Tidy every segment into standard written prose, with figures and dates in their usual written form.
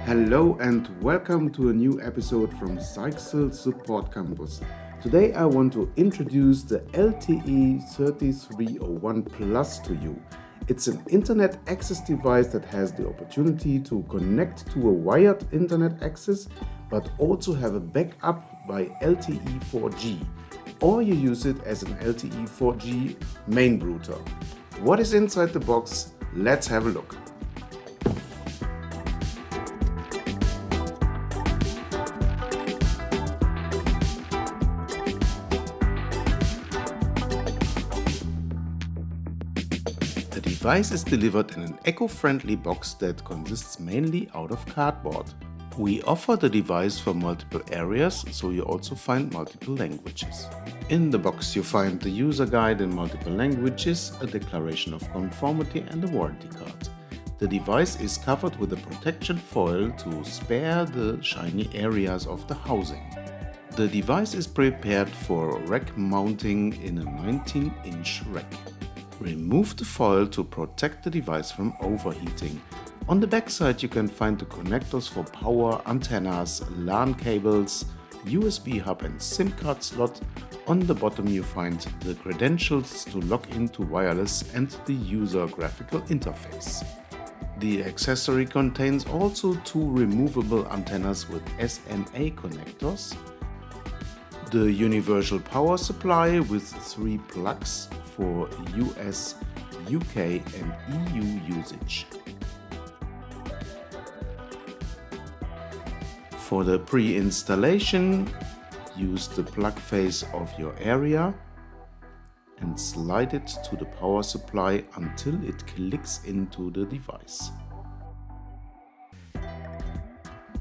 Hello and welcome to a new episode from Zyxel Support Campus. Today I want to introduce the LTE-3301-PLUS to you. It's an internet access device that has the opportunity to connect to a wired internet access, but also have a backup by LTE 4G, or you use it as an LTE 4G main router. What is inside the box? Let's have a look. The device is delivered in an eco-friendly box that consists mainly out of cardboard. We offer the device for multiple areas, so you also find multiple languages. In the box you find the user guide in multiple languages, a declaration of conformity and a warranty card. The device is covered with a protection foil to spare the shiny areas of the housing. The device is prepared for rack mounting in a 19-inch rack. Remove the foil to protect the device from overheating. On the back side you can find the connectors for power, antennas, LAN cables, USB hub and SIM card slot. On the bottom you find the credentials to log into wireless and the user graphical interface. The accessory contains also two removable antennas with SMA connectors, the universal power supply with 3 plugs for US, UK and EU usage. For the pre-installation, use the plug face of your area and slide it to the power supply until it clicks into the device.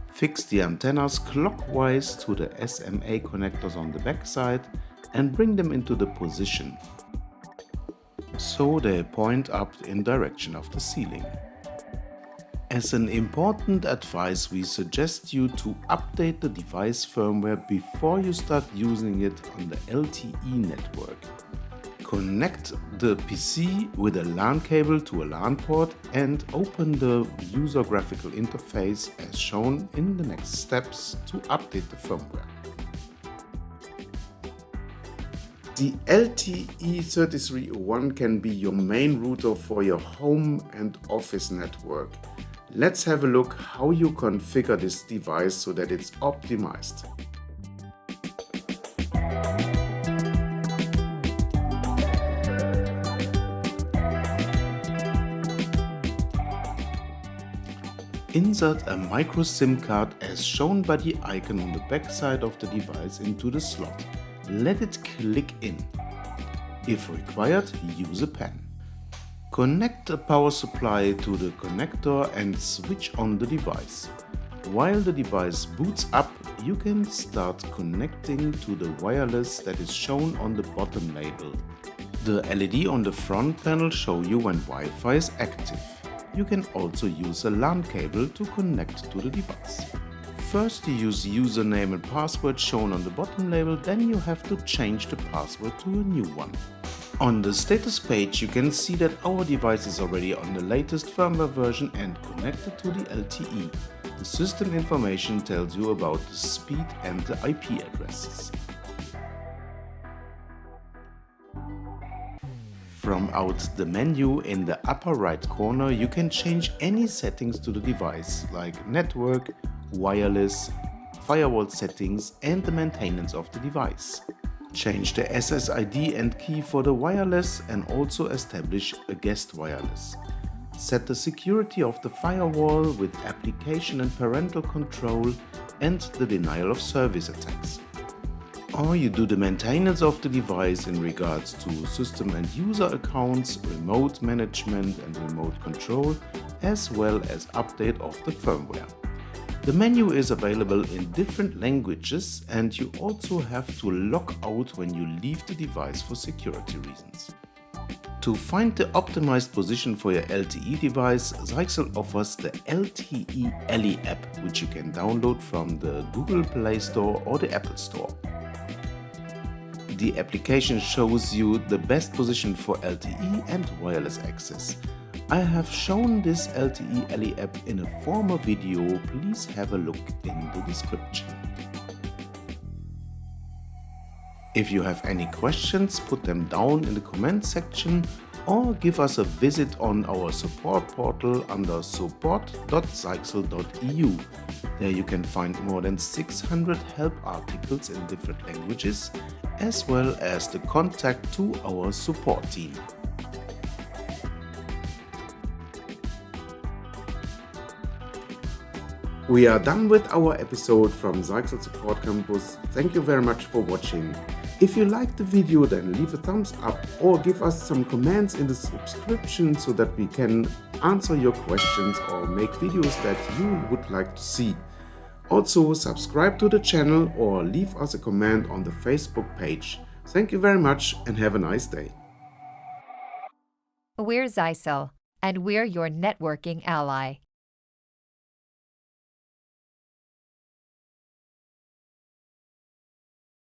Fix the antennas clockwise to the SMA connectors on the back side and bring them into the position, so they point up in direction of the ceiling. As an important advice, we suggest you to update the device firmware before you start using it on the LTE network. Connect the PC with a LAN cable to a LAN port and open the user graphical interface as shown in the next steps to update the firmware. The LTE3301 can be your main router for your home and office network. Let's have a look how you configure this device so that it's optimized. Insert a micro SIM card as shown by the icon on the back side of the device into the slot. Let it click in. If required, use a pen. Connect a power supply to the connector and switch on the device. While the device boots up, you can start connecting to the wireless that is shown on the bottom label. The LED on the front panel shows you when Wi-Fi is active. You can also use a LAN cable to connect to the device. First you use username and password shown on the bottom label, then you have to change the password to a new one. On the status page you can see that our device is already on the latest firmware version and connected to the LTE. The system information tells you about the speed and the IP addresses. From out the menu in the upper right corner you can change any settings to the device like network, wireless, firewall settings and the maintenance of the device. Change the SSID and key for the wireless and also establish a guest wireless. Set the security of the firewall with application and parental control and the denial of service attacks. Or you do the maintenance of the device in regards to system and user accounts, remote management and remote control, as well as update of the firmware. The menu is available in different languages and you also have to log out when you leave the device for security reasons. To find the optimized position for your LTE device, Zyxel offers the LTE LE app, which you can download from the Google Play Store or the Apple Store. The application shows you the best position for LTE and wireless access. I have shown this LTE LE app in a former video, please have a look in the description. If you have any questions, put them down in the comment section or give us a visit on our support portal under support.zyxel.eu. There you can find more than 600 help articles in different languages, as well as the contact to our support team. We are done with our episode from Zyxel Support Campus. Thank you very much for watching. If you liked the video, then leave a thumbs up or give us some comments in the subscription so that we can answer your questions or make videos that you would like to see. Also, subscribe to the channel or leave us a comment on the Facebook page. Thank you very much and have a nice day. We're Zyxel, and we're your networking ally.